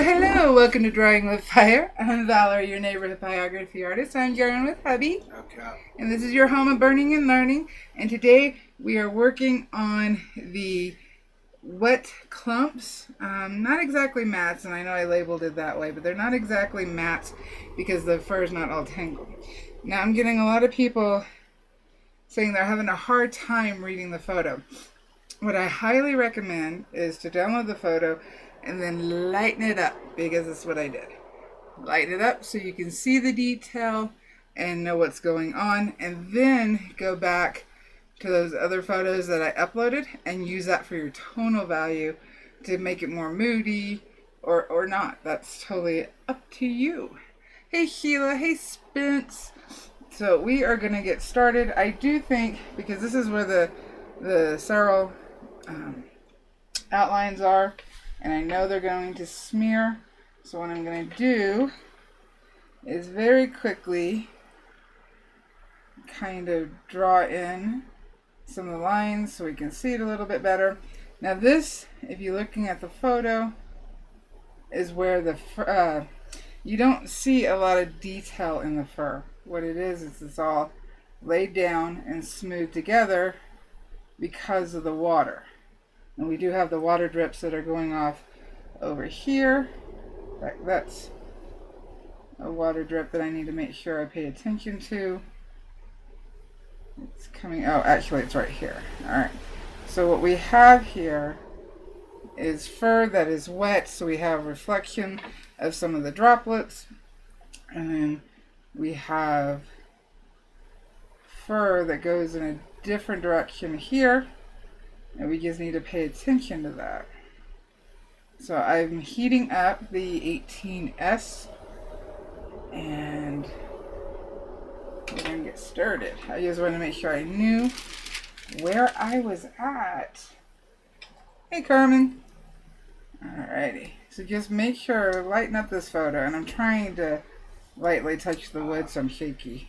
Well, hello, welcome to Drawing with Fire. I'm Valarie, your neighborhood pyrography artist. I'm drawing with hubby. Okay. And this is your home of burning and learning. And today we are working on the wet clumps. Not exactly mats, and I know I labeled it that way, but they're not exactly mats because the fur is not all tangled. Now I'm getting a lot of people saying they're having a hard time reading the photo. What I highly recommend is to download the photo and then lighten it up, because that's what I did. Lighten it up so you can see the detail and know what's going on, and then go back to those other photos that I uploaded and use that for your tonal value to make it more moody or not. That's totally up to you. Hey Sheila, hey Spence. So we are going to get started. I do think, because this is where the several outlines are, and I know they're going to smear, so what I'm going to do is very quickly kind of draw in some of the lines so we can see it a little bit better. Now this, if you're looking at the photo, is where the you don't see a lot of detail in the fur. What it is it's all laid down and smoothed together because of the water. And we do have the water drips that are going off over here. That's a water drip that I need to make sure I pay attention to. It's coming, oh, actually it's right here. Alright, so what we have here is fur that is wet, so we have reflection of some of the droplets. And then we have fur that goes in a different direction here, and we just need to pay attention to that. So I'm heating up the 18S, and we're going to get started. I just wanted to make sure I knew where I was at. Hey Carmen. Alrighty, so just make sure, lighten up this photo, and I'm trying to lightly touch the wood so I'm shaky.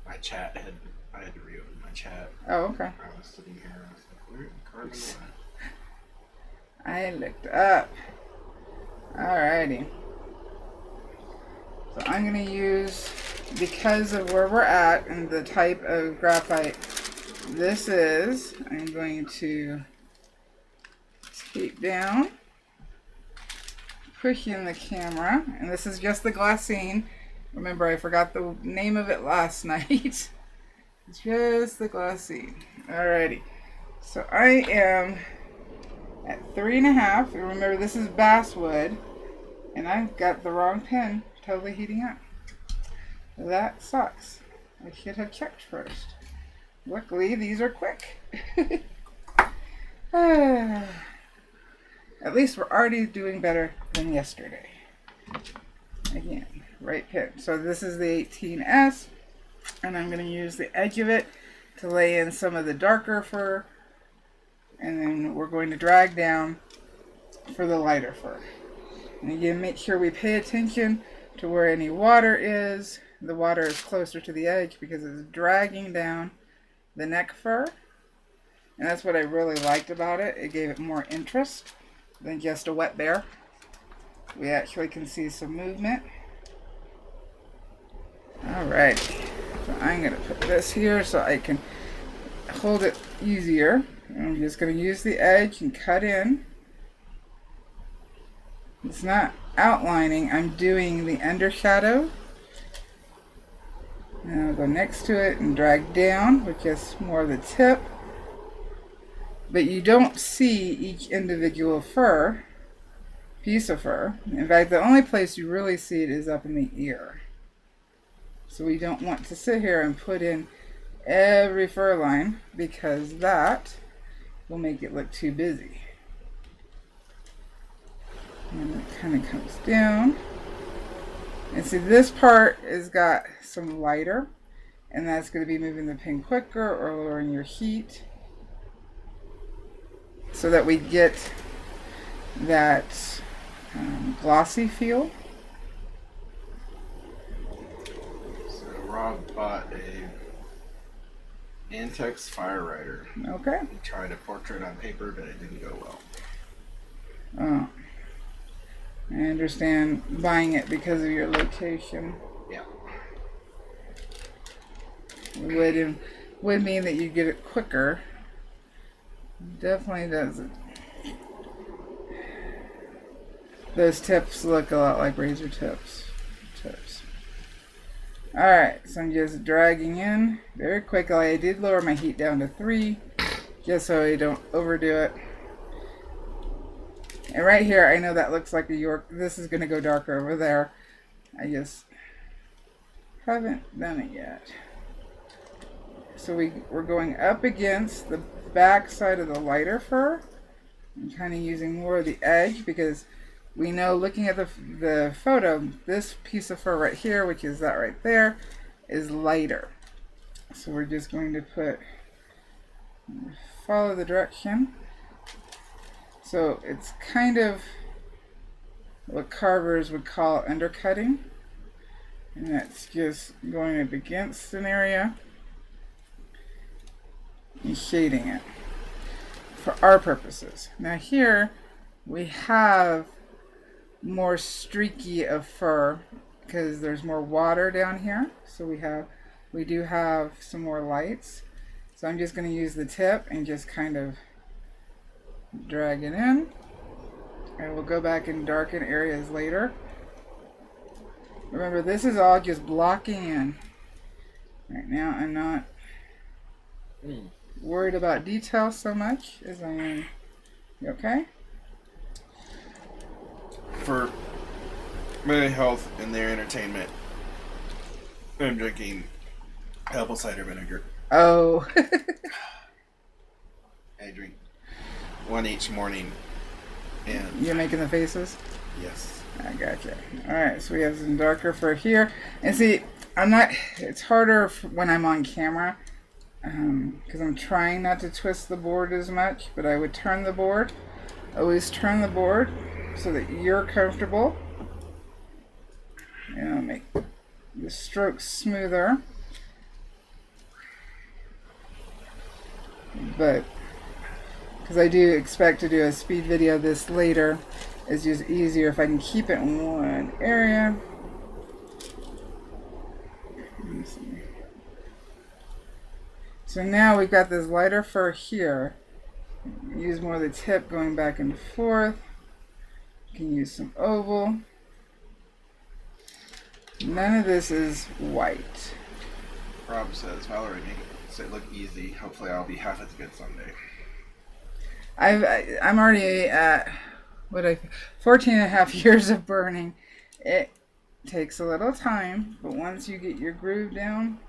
My chat I had to reopen my chat. Oh, okay. I was sitting here and I was like, where the Carmen went? I looked up. Alrighty. So I'm going to use, because of where we're at and the type of graphite this is, I'm going to tape down, push in the camera, and this is just the glassine. Remember, I forgot the name of it last night. It's just the glassine. Alrighty. So I am at 3.5. Remember, this is basswood, and I've got the wrong pen. Totally heating up. That sucks. I should have checked first. Luckily, these are quick. At least we're already doing better than yesterday. Again, right pen. So this is the 18S, and I'm going to use the edge of it to lay in some of the darker fur, and then we're going to drag down for the lighter fur. And again, make sure we pay attention to where any water is. The water is closer to the edge because it's dragging down the neck fur, and that's what I really liked about it. It gave it more interest than just a wet bear. We actually can see some movement. Alright, so I'm going to put this here so I can hold it easier. I'm just going to use the edge and cut in. It's not outlining, I'm doing the undershadow. And I'll go next to it and drag down with just more of the tip. But you don't see each individual piece of fur. In fact, the only place you really see it is up in the ear. So we don't want to sit here and put in every fur line, because that will make it look too busy. And it kind of comes down. And see, this part has got some lighter, and that's going to be moving the pen quicker or lowering your heat, so that we get that glossy feel. So Rob bought a Antex fire writer. Okay. He tried a portrait on paper, but it didn't go well. Oh. I understand buying it because of your location. Yeah. Would mean that you get it quicker. Definitely doesn't. Those tips look a lot like razor tips. Alright, so I'm just dragging in very quickly. I did lower my heat down to 3 just so I don't overdo it. And right here, I know that looks like a York. This is going to go darker over there. I just haven't done it yet. So we're going up against the back side of the lighter fur. I'm kind of using more of the edge because we know, looking at the photo, this piece of fur right here, which is that right there, is lighter. So we're just going to follow the direction. So it's kind of what carvers would call undercutting. And that's just going up against an area and shading it for our purposes. Now here we have more streaky of fur because there's more water down here. So we do have some more lights. So I'm just going to use the tip and just kind of drag it in. I will go back and darken areas later. Remember, this is all just blocking in. Right now I'm not worried about detail so much as I am. You okay? For my health and their entertainment, I'm drinking apple cider vinegar. Oh. I drink one each morning. And You're making the faces? yes. I gotcha. Alright, so we have some darker fur here. And see, it's harder when I'm on camera because I'm trying not to twist the board as much, but I would turn the board. Always turn the board so that you're comfortable. And I'll make the strokes smoother. But because I do expect to do a speed video this later, it's just easier if I can keep it in one area. Let me see. So now we've got this lighter fur here. Use more of the tip going back and forth. You can use some oval. None of this is white. Rob says, Valarie, make it look easy. Hopefully I'll be half as good someday. I'm already at 14 and a half years of burning. It takes a little time, but once you get your groove down,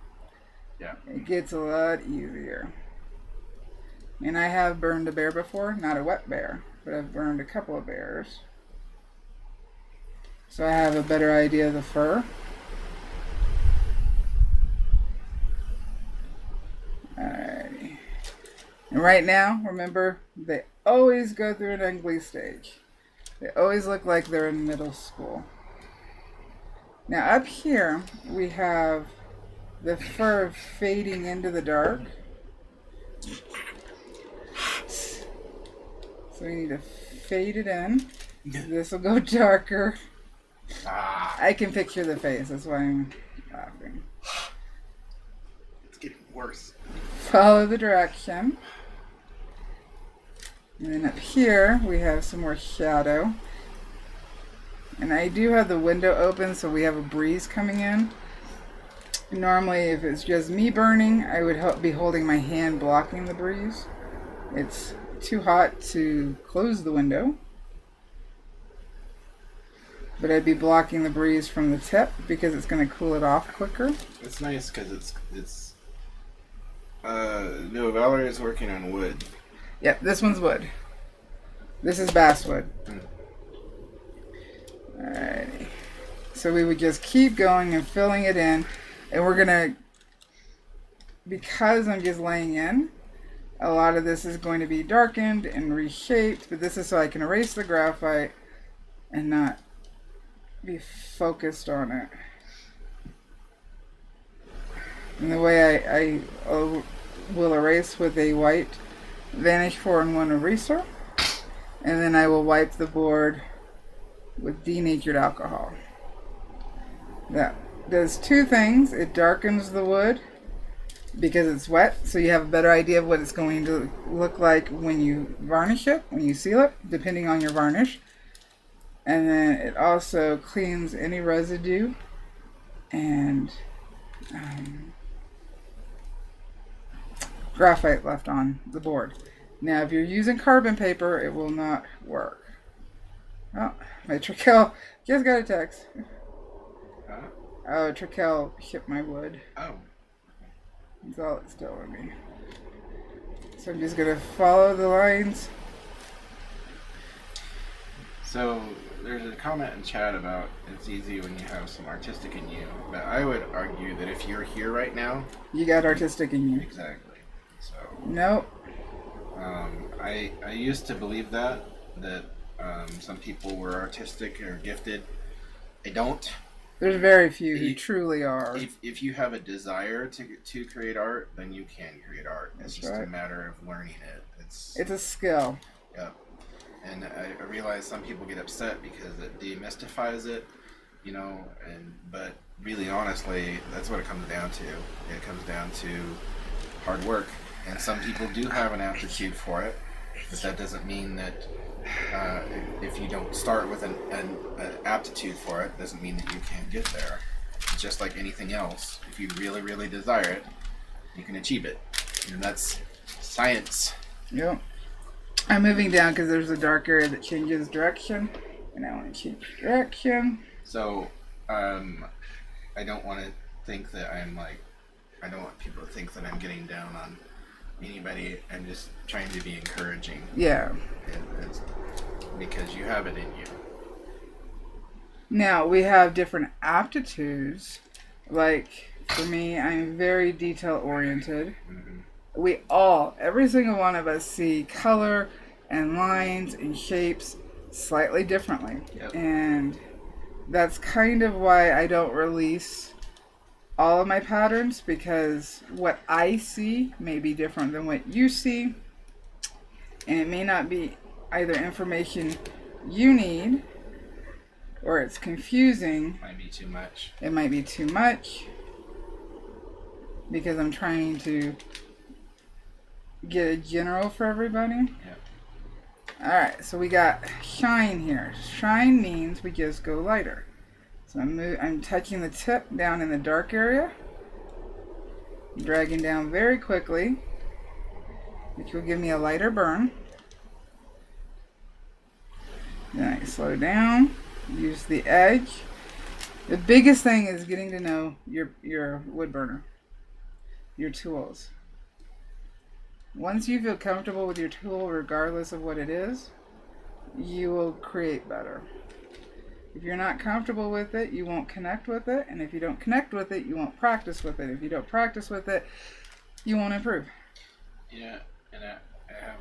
yeah, it gets a lot easier. And I have burned a bear before, not a wet bear, but I've burned a couple of bears. So I have a better idea of the fur. Alrighty. And right now, remember, they always go through an ugly stage. They always look like they're in middle school. Now up here, we have the fur fading into the dark. So we need to fade it in. This will go darker. I can picture the face, that's why I'm laughing. It's getting worse. Follow the direction. And then up here, we have some more shadow. And I do have the window open, so we have a breeze coming in. Normally, if it's just me burning, I would be holding my hand blocking the breeze. It's too hot to close the window. But I'd be blocking the breeze from the tip because it's going to cool it off quicker. It's nice because it's no, Valarie is working on wood. Yep, this one's wood. This is basswood. Alrighty. So we would just keep going and filling it in. And we're going to, because I'm just laying in, a lot of this is going to be darkened and reshaped. But this is so I can erase the graphite and not be focused on it. And the way I will erase with a white Vanish 4-in-1 eraser, and then I will wipe the board with denatured alcohol. That does two things. It darkens the wood because it's wet, so you have a better idea of what it's going to look like when you varnish it, when you seal it, depending on your varnish. And then it also cleans any residue and graphite left on the board. Now, if you're using carbon paper, it will not work. Oh, my Trikel just got a text. Oh, Trikel shipped my wood. Oh. That's all it's telling me. So I'm just going to follow the lines. So there's a comment in chat about it's easy when you have some artistic in you, but I would argue that if you're here right now, you got artistic in you. Exactly. So nope. I used to believe that some people were artistic or gifted. I don't. There's very few who truly are. If you have a desire to create art, then you can create art. It's just a matter of learning it. It's a skill. Yeah. And I realize some people get upset because it demystifies it, you know, but really honestly, that's what it comes down to. It comes down to hard work. And some people do have an aptitude for it, but that doesn't mean that if you don't start with an aptitude for it, doesn't mean that you can't get there. It's just like anything else. If you really, really desire it, you can achieve it. And that's science. Yep. I'm moving down because there's a dark area that changes direction, and I want to change direction. So, I don't want to think that I don't want people to think that I'm getting down on anybody. I'm just trying to be encouraging. Yeah. It's because you have it in you. Now, we have different aptitudes. Like, for me, I'm very detail-oriented. Mm-hmm. Every single one of us see color and lines and shapes slightly differently. Yep. And that's kind of why I don't release all of my patterns, because what I see may be different than what you see, and it may not be either information you need, or it's confusing. Might be too much. It might be too much, because I'm trying to get a general for everybody. Yeah. Alright, so we got shine here. Shine means we just go lighter. So I'm touching the tip down in the dark area, dragging down very quickly, which will give me a lighter burn. Then I slow down, use the edge. The biggest thing is getting to know your wood burner, your tools. Once you feel comfortable with your tool, regardless of what it is, you will create better. If you're not comfortable with it, you won't connect with it. And if you don't connect with it, you won't practice with it. If you don't practice with it, you won't improve. Yeah, and I have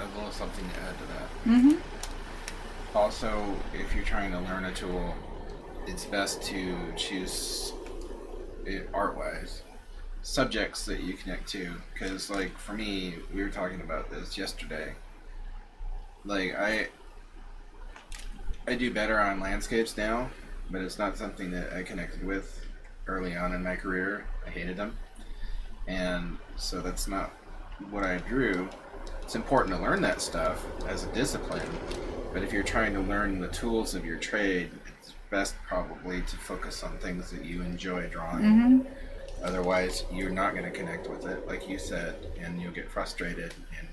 a little something to add to that. Mm-hmm. Also, if you're trying to learn a tool, it's best to choose, art-wise, subjects that you connect to. Because, like, for me, we were talking about this yesterday. Like, I do better on landscapes now, but it's not something that I connected with early on in my career. I hated them. And so that's not what I drew. It's important to learn that stuff as a discipline, but if you're trying to learn the tools of your trade, it's best probably to focus on things that you enjoy drawing. Mm-hmm. Otherwise, you're not going to connect with it, like you said, and you'll get frustrated and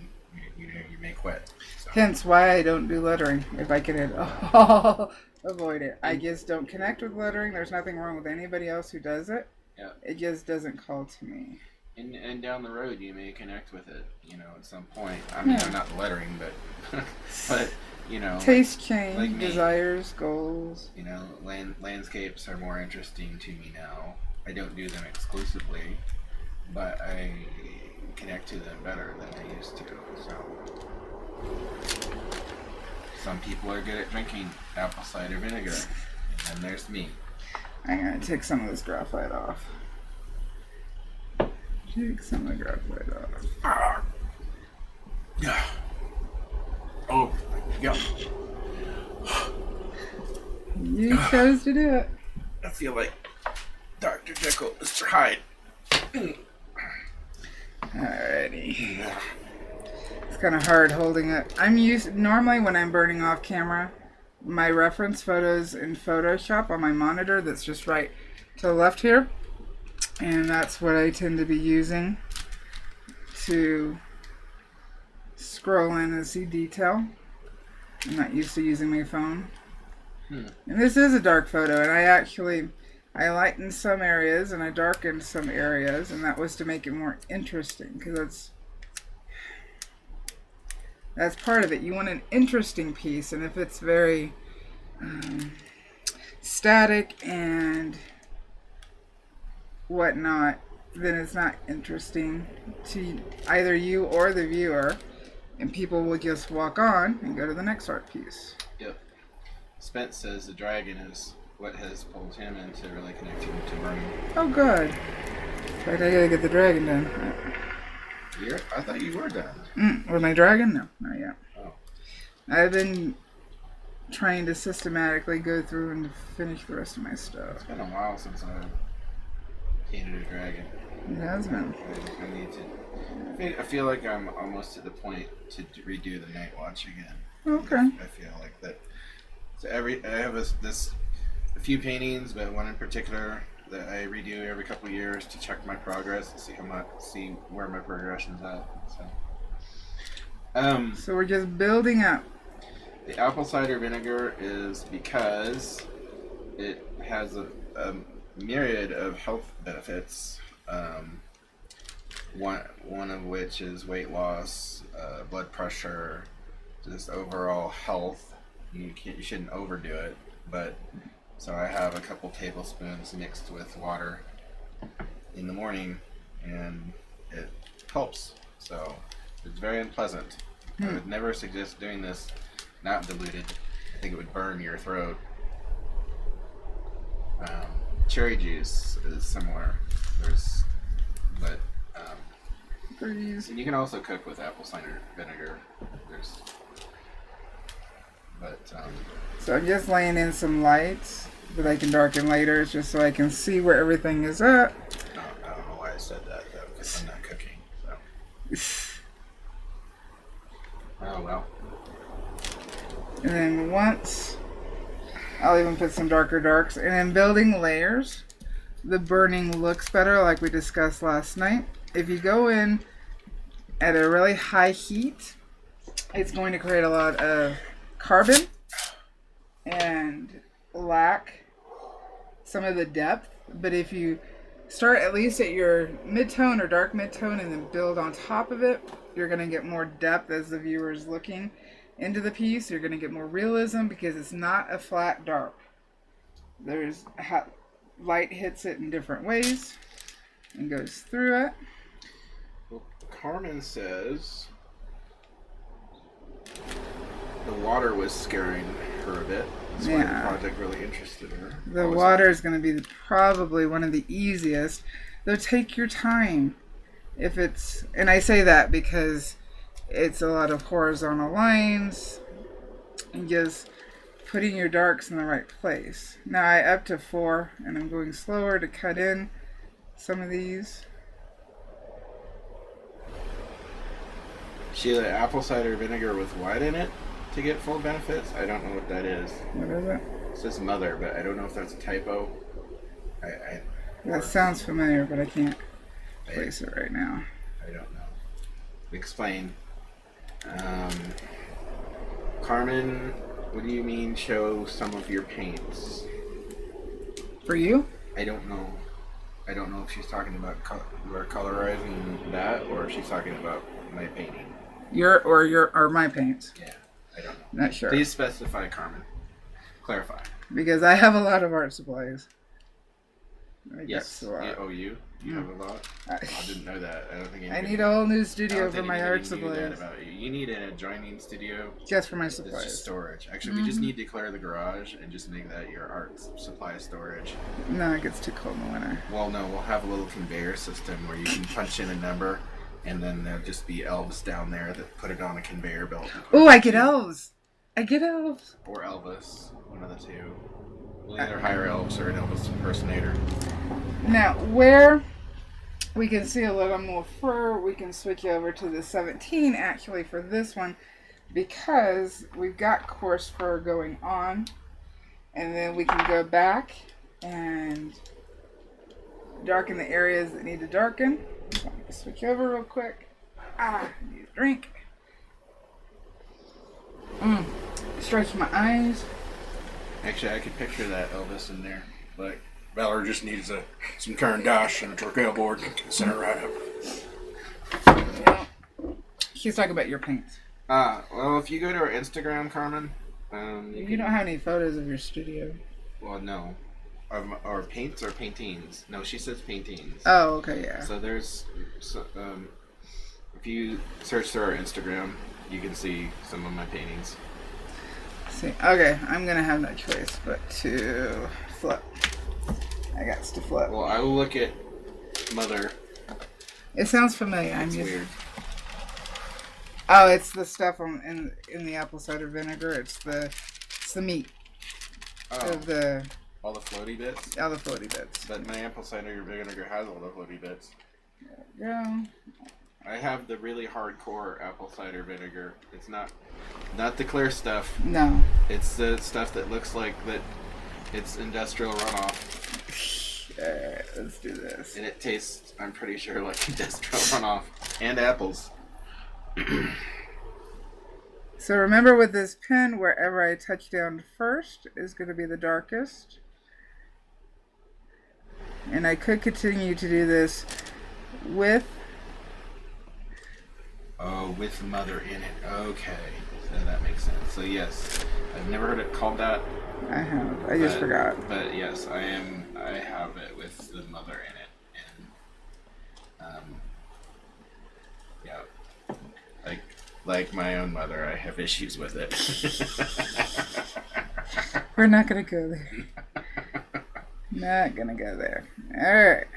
you may quit. So. Hence why I don't do lettering. If I can avoid it. I just don't connect with lettering. There's nothing wrong with anybody else who does it. Yeah. It just doesn't call to me. And down the road, you may connect with it, at some point. I mean, I'm not lettering, but, Taste change, like me, desires, goals. Landscapes are more interesting to me now. I don't do them exclusively, but I connect to them better than I used to. So, some people are good at drinking apple cider vinegar, and then there's me. I'm going to take some of this graphite off. Take some of the graphite off. Yeah. Oh, yeah. You chose to do it. I feel like Dr. Jekyll, Mr. Hyde. Alrighty. It's kind of hard holding it. Normally when I'm burning off camera, my reference photos in Photoshop on my monitor that's just right to the left here. And that's what I tend to be using to scroll in and see detail. I'm not used to using my phone. And this is a dark photo, and I lightened some areas and I darkened some areas, and that was to make it more interesting, because that's part of it. You want an interesting piece, and if it's very static and whatnot, then it's not interesting to either you or the viewer, and people will just walk on and go to the next art piece. Yep. Spence says the dragon is what has pulled him into really connecting to burning. Oh, good. In fact, I gotta get the dragon done. I thought you were done. With my dragon? No, not yet. Oh. I've been trying to systematically go through and finish the rest of my stuff. It's been a while since I painted a dragon. It has been. I need to. I feel like I'm almost to the point to redo the Night Watch again. Okay. I feel like that. So I have a few paintings, but one in particular that I redo every couple of years to check my progress and see where my progression's at. So we're just building up. The apple cider vinegar is because it has a myriad of health benefits. One of which is weight loss, blood pressure, just overall health. You shouldn't overdo it, but so I have a couple tablespoons mixed with water in the morning, and it helps. So it's very unpleasant. I would never suggest doing this not diluted. I think it would burn your throat. Cherry juice is similar. And you can also cook with apple cider vinegar. So I'm just laying in some lights that I can darken later, just so I can see where everything is at. I don't know why I said that though, because I'm not cooking. So. Oh well. And then once, I'll even put some darker darks. And in building layers, the burning looks better, like we discussed last night. If you go in at a really high heat, it's going to create a lot of carbon and lack some of the depth. But if you start at least at your mid-tone or dark mid-tone and then build on top of it, you're going to get more depth as the viewer is looking into the piece. You're going to get more realism because it's not a flat dark. There's light hits it in different ways and goes through it. Well, Carmen says the water was scaring her a bit. That's why the project really interested her. The water is going to be probably one of the easiest. Though take your time. And I say that because it's a lot of horizontal lines and just putting your darks in the right place. Now I up to 4 and I'm going slower to cut in some of these. Sheila, apple cider vinegar with what in it to get full benefits? I don't know what that is. What is it? It says mother, but I don't know if that's a typo. That sounds familiar, but I can't place it right now. I don't know. Explain. Carmen, what do you mean show some of your paints? For you? I don't know. I don't know if she's talking about colorizing that or if she's talking about my painting. Or my paints. Yeah, I don't know. Not sure. Please specify, Carmen. Clarify. Because I have a lot of art supplies. Yes. You have a lot? I didn't know that. I don't think I need a whole new studio for my art supplies. You need an adjoining studio. Just for my supplies. It's just storage. Actually, we just need to clear the garage and just make that your art supply storage. No, it gets too cold in the winter. Well, no, we'll have a little conveyor system where you can punch in a number and then there'll just be elves down there that put it on a conveyor belt. Oh, I get elves! I get elves! Or Elvis, one of the two. We'll either hire elves or an Elvis impersonator. Now, where we can see a little more fur, we can switch over to the 17 actually for this one, because we've got coarse fur going on, and then we can go back and darken the areas that need to darken. So I'm going to switch over real quick. I need a drink. Stretch my eyes. Actually, I could picture that Elvis in there. Like, Valarie just needs some Karen dash and a torquil board. Send her right up. Yeah. She's talking about your paints. Well, if you go to our Instagram, Carmen, you don't have any photos of your studio. Well, no. Our paints or paintings? No, she says paintings. Oh, okay, yeah. So there's, if you search through our Instagram, you can see some of my paintings. See, okay, I'm gonna have no choice but to flip. I got to flip. Well, I will look at Mother. It sounds familiar. It's weird. Oh, it's the stuff in the apple cider vinegar. It's the meat of the. All the floaty bits? All the floaty bits. But my apple cider vinegar has all the floaty bits. There we go. I have the really hardcore apple cider vinegar. It's not the clear stuff. No. It's the stuff that looks like that it's industrial runoff. Alright, let's do this. And it tastes, I'm pretty sure, like industrial runoff. And apples. So remember with this pen, wherever I touch down first is going to be the darkest. And I could continue to do this with... Oh, with Mother in it. Okay. So that makes sense. So yes, I've never heard it called that. I have. I just forgot. But yes, I have it with the Mother in it. And, yeah. Like my own mother, I have issues with it. We're not going to go there. Not going to go there. Alright.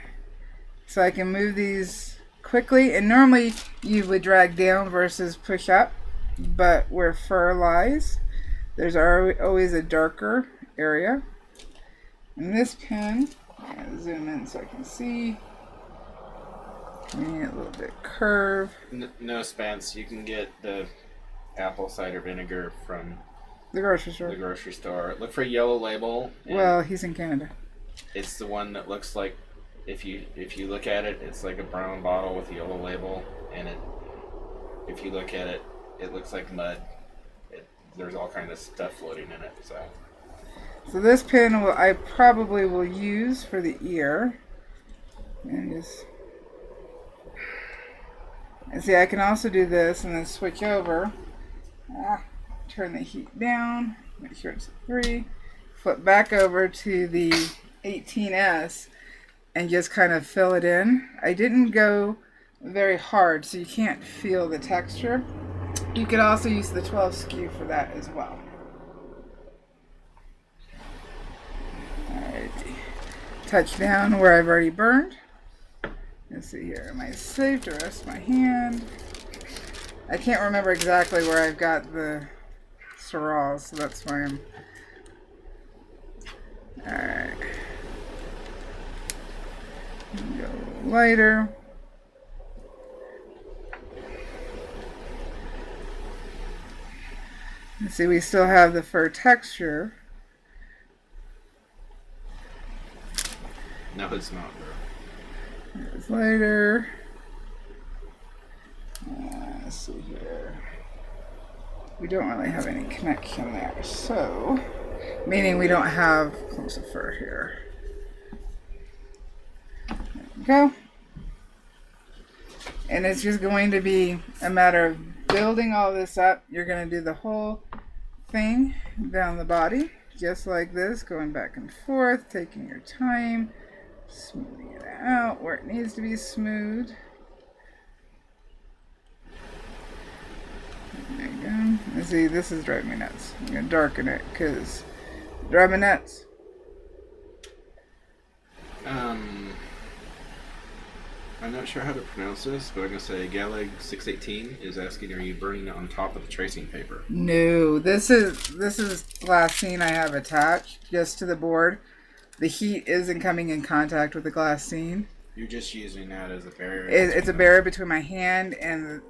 So I can move these quickly. And normally you would drag down versus push up. But where fur lies, there's always a darker area. And this pen, I'm going to zoom in so I can see. Maybe a little bit curve. No, Spence, you can get the apple cider vinegar from the grocery store. The grocery store. Look for Yellow Label. Well, he's in Canada. It's the one that looks like, if you look at it, it's like a brown bottle with a yellow label, and if you look at it, it looks like mud. There's all kind of stuff floating in it. So this pen I probably will use for the ear, and just. And see, I can also do this and then switch over. Turn the heat down. Make sure it's 3. Flip back over to the 18S and just kind of fill it in. I didn't go very hard, so you can't feel the texture. You could also use the 12 SKU for that as well. Alrighty. Touch down where I've already burned. Let's see here. Am I safe to rest my hand? I can't remember exactly where I've got the Syrahs, so that's why I'm... Alright. Go lighter. Let's see, we still have the fur texture. No, it's not, bro. It's lighter. Let's see here. We don't really have any connection there, so meaning we don't have clumps of fur here. There we go. And it's just going to be a matter of building all this up. You're going to do the whole thing down the body, just like this, going back and forth, taking your time, smoothing it out where it needs to be smooth. There you go. And see, this is driving me nuts. I'm going to darken it because driving me nuts. I'm not sure how to pronounce this, but I'm gonna say Galeg 618 is asking, are you burning it on top of the tracing paper? No, this is glassine I have attached just to the board. The heat isn't coming in contact with the glassine. You're just using that as a barrier. It's a barrier between my hand and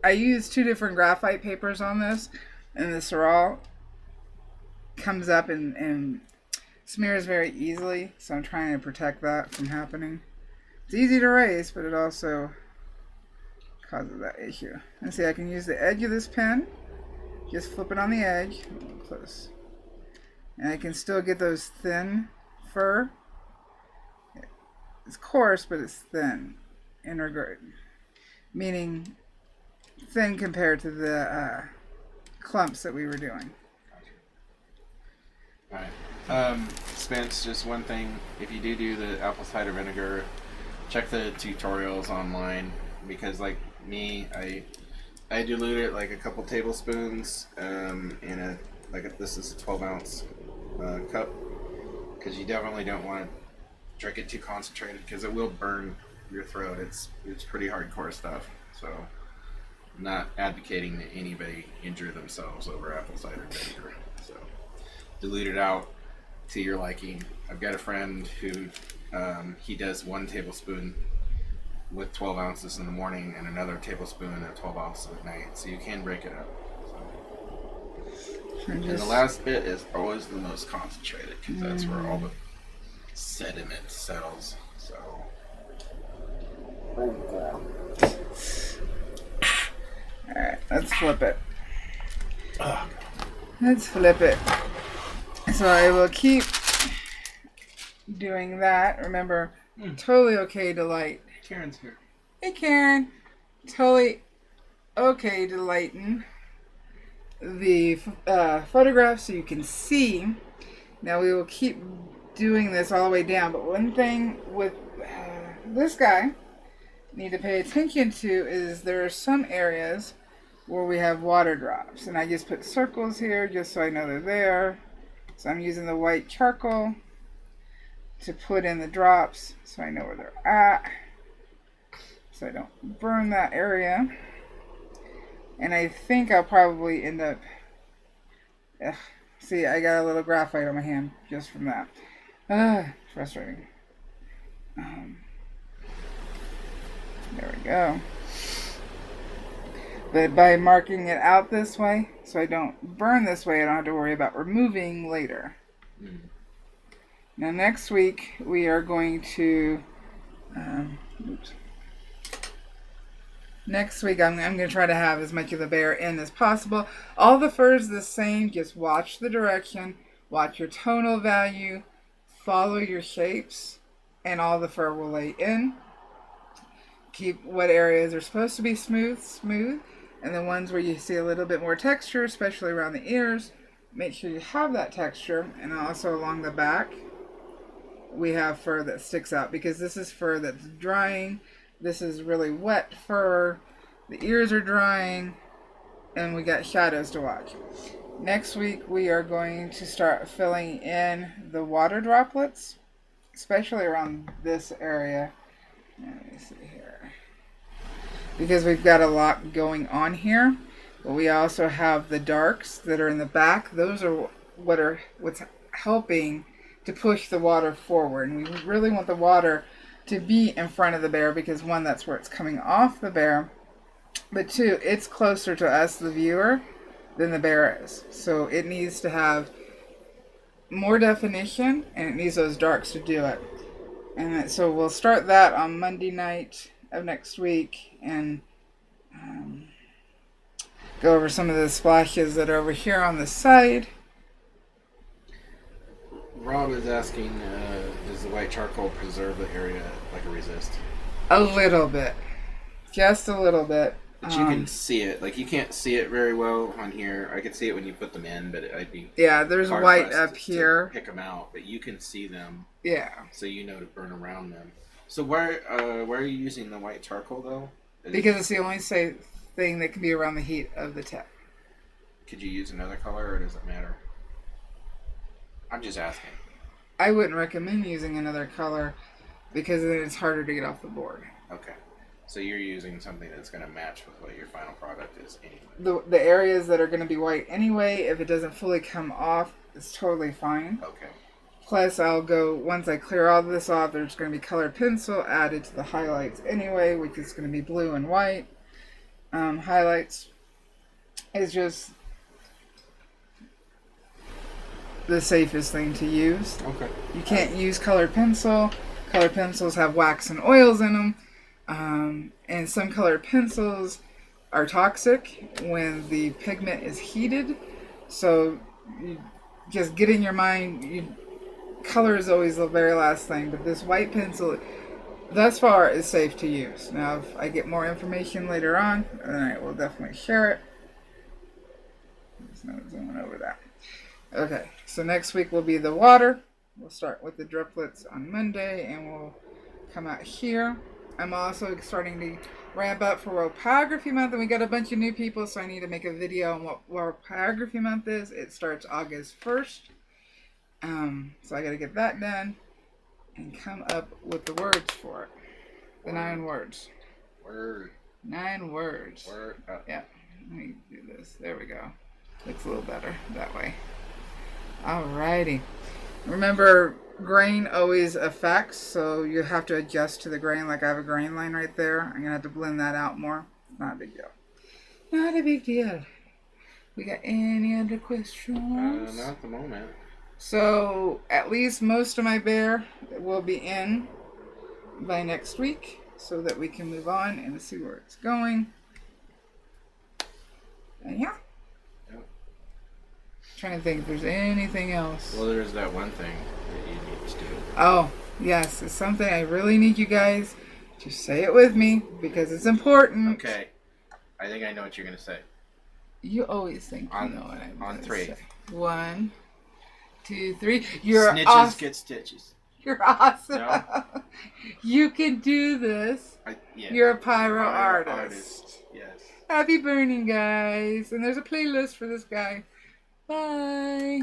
I use 2 different graphite papers on this, and the Sorrel comes up and smears very easily, so I'm trying to protect that from happening. It's easy to erase, but it also causes that issue. And see, I can use the edge of this pen, just flip it on the edge, close, and I can still get those thin fur. It's coarse, but it's thin in regard, meaning thin compared to the clumps that we were doing. Alright. Spence, just one thing. If you do the apple cider vinegar, check the tutorials online, because like me, I dilute it like a couple tablespoons in this is a 12-ounce cup, because you definitely don't want to drink it too concentrated, because it will burn your throat. It's pretty hardcore stuff. So I'm not advocating that anybody injure themselves over apple cider vinegar. So dilute it out to your liking. I've got a friend who he does 1 tablespoon with 12 ounces in the morning and another tablespoon at 12 ounces at night. So you can break it up. So. And the last bit is always the most concentrated, because that's where all the sediment settles. So. Alright, let's flip it. Let's flip it. So I will keep doing that. Remember, totally okay to light. Karen's here. Hey Karen. Totally okay to lighten the photograph so you can see. Now we will keep doing this all the way down, but one thing with this guy need to pay attention to is there are some areas where we have water drops, and I just put circles here just so I know they're there. So I'm using the white charcoal to put in the drops so I know where they're at, so I don't burn that area. And I think I'll probably end up, see, I got a little graphite on my hand just from that. Frustrating. There we go. But by marking it out this way, so I don't burn this way, I don't have to worry about removing later. Now next week we are going to, next week I'm going to try to have as much of the bear in as possible. All the fur is the same, just watch the direction, watch your tonal value, follow your shapes, and all the fur will lay in. Keep what areas are supposed to be smooth, and the ones where you see a little bit more texture, especially around the ears, make sure you have that texture. And also along the back, we have fur that sticks out, because this is fur that's drying. This is really wet fur. The ears are drying, and we got shadows to watch. Next week, we are going to start filling in the water droplets, especially around this area. Let me see here. Because we've got a lot going on here. But we also have the darks that are in the back. Those are what's helping to push the water forward. And we really want the water to be in front of the bear, because 1, that's where it's coming off the bear. But 2, it's closer to us, the viewer, than the bear is. So it needs to have more definition, and it needs those darks to do it. And so we'll start that on Monday night of next week, and go over some of the splashes that are over here on the side. Rob is asking, does the white charcoal preserve the area like a resist? A little bit. Just a little bit. But you can see it. Like, you can't see it very well on here. I could see it when you put them in, but I'd be... Yeah, there's white up here. To pick them out, but you can see them. Yeah. So you know to burn around them. So why are you using the white charcoal, though? Because it's the only safe thing that can be around the heat of the tip. Could you use another color, or does it matter? I'm just asking. I wouldn't recommend using another color, because then it's harder to get off the board. Okay. So you're using something that's going to match with what your final product is anyway. The areas that are going to be white anyway, if it doesn't fully come off, it's totally fine. Okay. Plus, I'll go, once I clear all this off, there's going to be colored pencil added to the highlights anyway, which is going to be blue and white. Highlights is just the safest thing to use. Okay. You can't use colored pencil. Colored pencils have wax and oils in them. And some colored pencils are toxic when the pigment is heated. So you just get in your mind, color is always the very last thing. But this white pencil, thus far, is safe to use. Now, if I get more information later on, then I will definitely share it. There's no zooming over that. Okay, so next week will be the water. We'll start with the driplets on Monday, and we'll come out here. I'm also starting to ramp up for World Pyrography Month, and we got a bunch of new people, so I need to make a video on what World Pyrography Month is. It starts August 1st, so I got to get that done and come up with the words for it. The 9 words. Word. 9 words. Word. Yeah, let me do this. There we go. Looks a little better that way. Alrighty. Remember, grain always affects, so you have to adjust to the grain. Like I have a grain line right there. I'm going to have to blend that out more. Not a big deal. Not a big deal. We got any other questions? Not at the moment. So, at least most of my bear will be in by next week so that we can move on and see where it's going. And yeah. Trying to think if there's anything else. Well, there's that one thing that you need to do. Oh, yes. It's something I really need you guys to say it with me because it's important. Okay. I think I know what you're going to say. You always think you know what I'm on gonna 3. say. 1, 2, 3. You're Snitches awesome. get stitches. You're awesome. No? You can do this. Yeah. You're a pyro artist. Yes. Happy burning, guys. And there's a playlist for this guy. Bye.